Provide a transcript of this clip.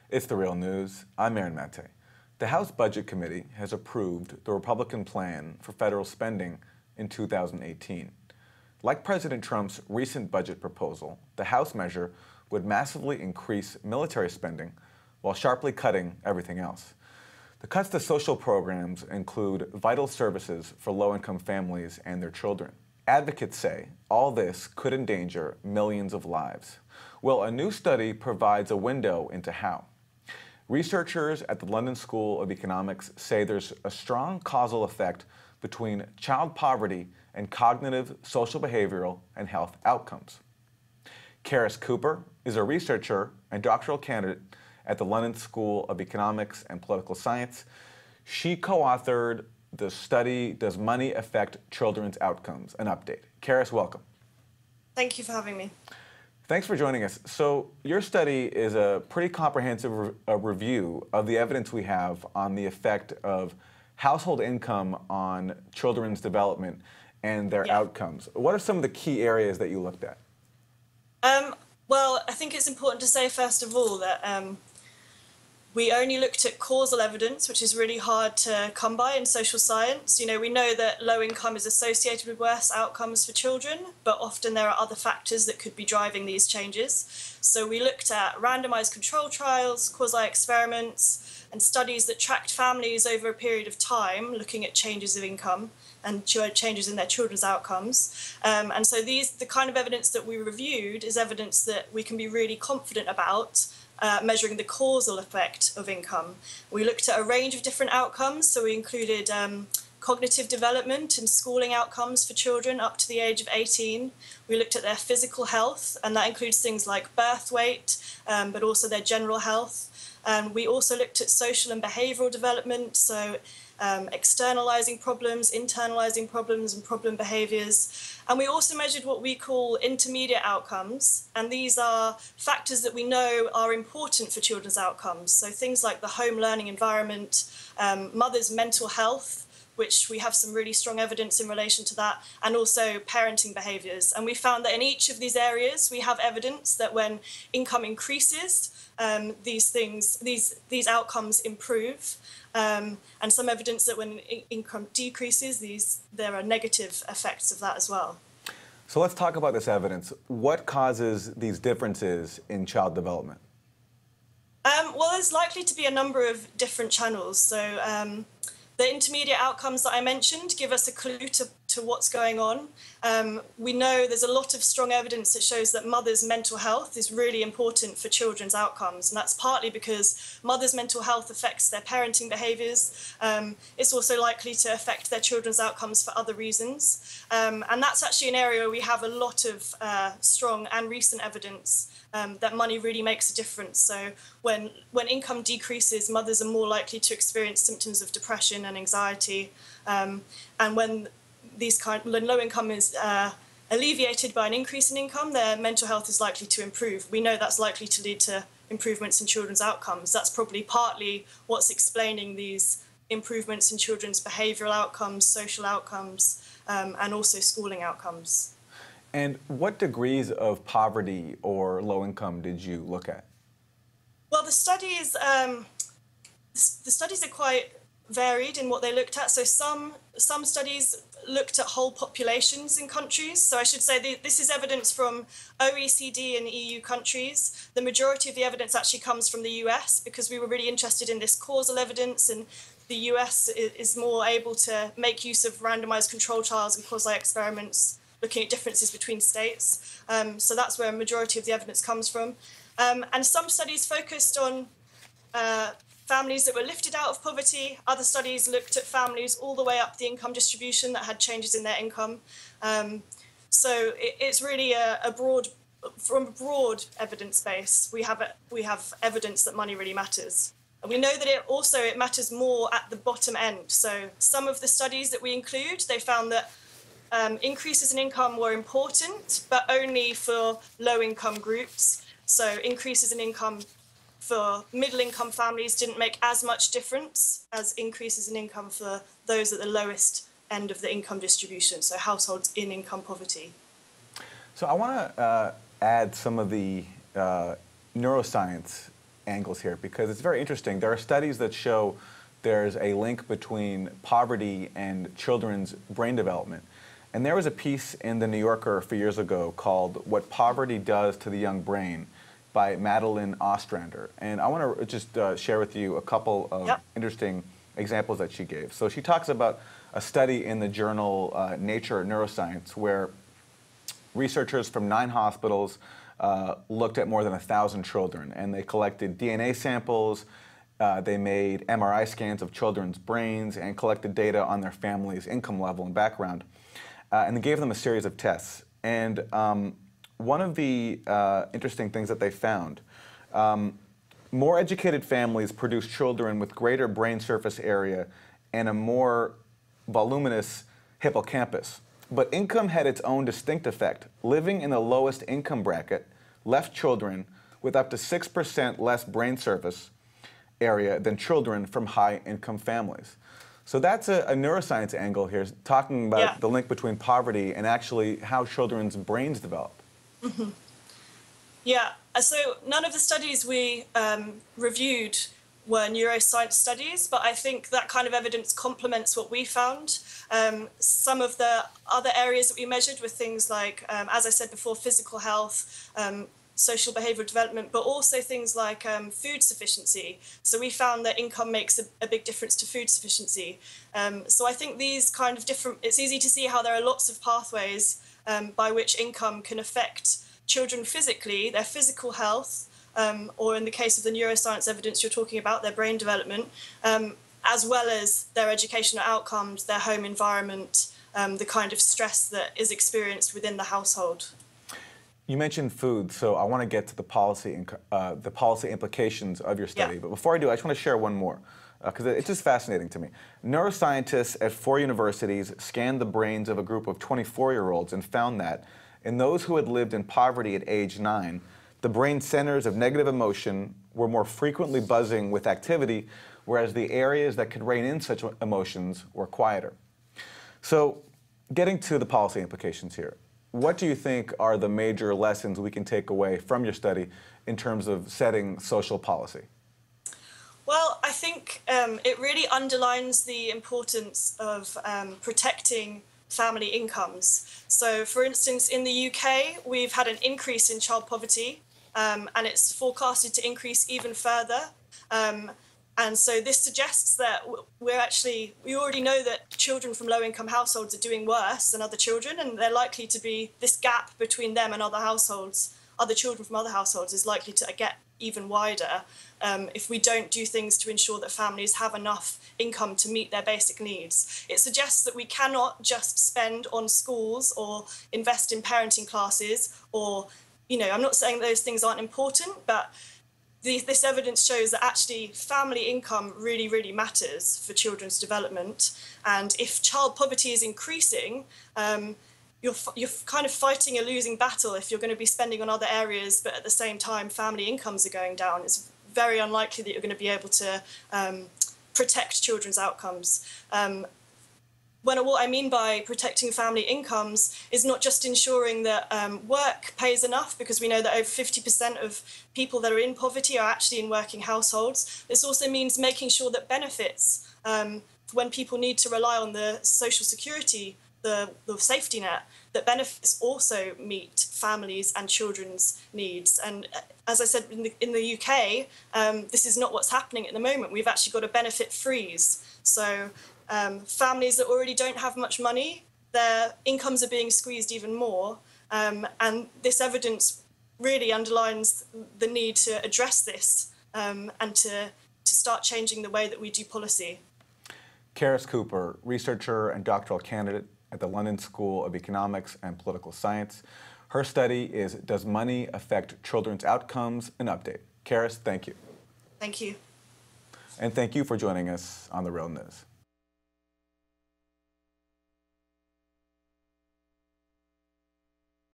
It's The Real News. I'm Aaron Mate. The House Budget Committee has approved the Republican plan for federal spending in 2018. Like President Trump's recent budget proposal, the House measure would massively increase military spending while sharply cutting everything else. The cuts to social programs include vital services for low-income families and their children. Advocates say all this could endanger millions of lives. Well, a new study provides a window into how. Researchers at the London School of Economics say there's a strong causal effect between child poverty and cognitive, social behavioral, and health outcomes. Karis Cooper is a researcher and doctoral candidate at the London School of Economics and Political Science. She co-authored the study, Does Money Affect Children's Outcomes? An update. Karis, welcome. Thank you for having me. Thanks for joining us. So your study is a pretty comprehensive review of the evidence we have on the effect of household income on children's development and their outcomes. What are some of the key areas that you looked at? Well, I think it's important to say, first of all, that we only looked at causal evidence, which is really hard to come by in social science. You know, we know that low income is associated with worse outcomes for children, but often there are other factors that could be driving these changes. So we looked at randomized control trials, quasi-experiments, and studies that tracked families over a period of time, looking at changes of income and changes in their children's outcomes. And so the kind of evidence that we reviewed is evidence that we can be really confident about measuring the causal effect of income. We looked at a range of different outcomes, so we included cognitive development and schooling outcomes for children up to the age of 18. We looked at their physical health, and that includes things like birth weight, but also their general health. We also looked at social and behavioural development, so externalizing problems, internalizing problems, and problem behaviors. And we also measured what we call intermediate outcomes, and these are factors that we know are important for children's outcomes. So things like the home learning environment, mother's mental health, which we have some really strong evidence in relation to that, and also parenting behaviors. And we found that in each of these areas, we have evidence that when income increases, these outcomes improve, and some evidence that when income decreases, there are negative effects of that as well. So let's talk about this evidence. What causes these differences in child development? Well, there's likely to be a number of different channels. So the intermediate outcomes that I mentioned give us a clue to what's going on. We know there's a lot of strong evidence that shows that mother's mental health is really important for children's outcomes, and that's partly because mother's mental health affects their parenting behaviours. It's also likely to affect their children's outcomes for other reasons, and that's actually an area where we have a lot of strong and recent evidence that money really makes a difference. So when income decreases, mothers are more likely to experience symptoms of depression and anxiety, and when low income is alleviated by an increase in income, their mental health is likely to improve. We know that's likely to lead to improvements in children's outcomes. That's probably partly what's explaining these improvements in children's behavioural outcomes, social outcomes, and also schooling outcomes. And what degrees of poverty or low income did you look at? Well, the studies are quite varied in what they looked at. So some studies looked at whole populations in countries. So I should say this is evidence from OECD and EU countries. The majority of the evidence actually comes from the US because we were really interested in this causal evidence, and the US is more able to make use of randomized control trials and quasi-experiments looking at differences between states. So that's where a majority of the evidence comes from. And some studies focused on families that were lifted out of poverty. Other studies looked at families all the way up the income distribution that had changes in their income. So it's really from a broad evidence base. We have evidence that money really matters. And we know that it matters more at the bottom end. So some of the studies that we include, they found that increases in income were important, but only for low-income groups. So increases in income for middle-income families didn't make as much difference as increases in income for those at the lowest end of the income distribution, so households in income poverty. So I want to add some of the neuroscience angles here because it's very interesting. There are studies that show there's a link between poverty and children's brain development. And there was a piece in The New Yorker a few years ago called What Poverty Does to the Young Brain by Madeline Ostrander. And I want to just share with you a couple of interesting examples that she gave. So she talks about a study in the journal Nature Neuroscience where researchers from 9 hospitals looked at more than 1,000 children, and they collected DNA samples, they made MRI scans of children's brains, and collected data on their family's income level and background. And they gave them a series of tests. And one of the interesting things that they found, more educated families produce children with greater brain surface area and a more voluminous hippocampus. But income had its own distinct effect. Living in the lowest income bracket left children with up to 6% less brain surface area than children from high-income families. So that's a neuroscience angle here, talking about the link between poverty and actually how children's brains develop. Mm-hmm. Yeah, so none of the studies we reviewed were neuroscience studies, but I think that kind of evidence complements what we found. Some of the other areas that we measured were things like, as I said before, physical health, social behavioural development, but also things like food sufficiency. So we found that income makes a big difference to food sufficiency. So I think these kind of different, it's easy to see how there are lots of pathways by which income can affect children physically, their physical health, or in the case of the neuroscience evidence you're talking about, their brain development, as well as their educational outcomes, their home environment, the kind of stress that is experienced within the household. You mentioned food, so I want to get to the policy implications of your study. But before I do, I just want to share one more, because it's just fascinating to me. Neuroscientists at 4 universities scanned the brains of a group of 24-year-olds and found that in those who had lived in poverty at age 9, the brain centers of negative emotion were more frequently buzzing with activity, whereas the areas that could rein in such emotions were quieter. So, getting to the policy implications here, what do you think are the major lessons we can take away from your study in terms of setting social policy? Well, I think it really underlines the importance of protecting family incomes. So, for instance, in the UK, we've had an increase in child poverty, and it's forecasted to increase even further. And so this suggests that we already know that children from low-income households are doing worse than other children, and they're likely to be, this gap between them and other households, other children from other households, is likely to get even wider if we don't do things to ensure that families have enough income to meet their basic needs. It suggests that we cannot just spend on schools or invest in parenting classes or, I'm not saying those things aren't important, but this evidence shows that actually family income really, really matters for children's development. And if child poverty is increasing, you're kind of fighting a losing battle if you're going to be spending on other areas, but at the same time, family incomes are going down. It's very unlikely that you're going to be able to protect children's outcomes. What I mean by protecting family incomes is not just ensuring that work pays enough, because we know that over 50% of people that are in poverty are actually in working households. This also means making sure that benefits, when people need to rely on the social security, the safety net, that benefits also meet families and children's needs. And as I said, in the UK, this is not what's happening at the moment. We've actually got a benefit freeze. So families that already don't have much money, their incomes are being squeezed even more. And this evidence really underlines the need to address this and to start changing the way that we do policy. Karis Cooper, researcher and doctoral candidate at the London School of Economics and Political Science. Her study is Does Money Affect Children's Outcomes? An update. Karis, thank you. Thank you. And thank you for joining us on The Real News.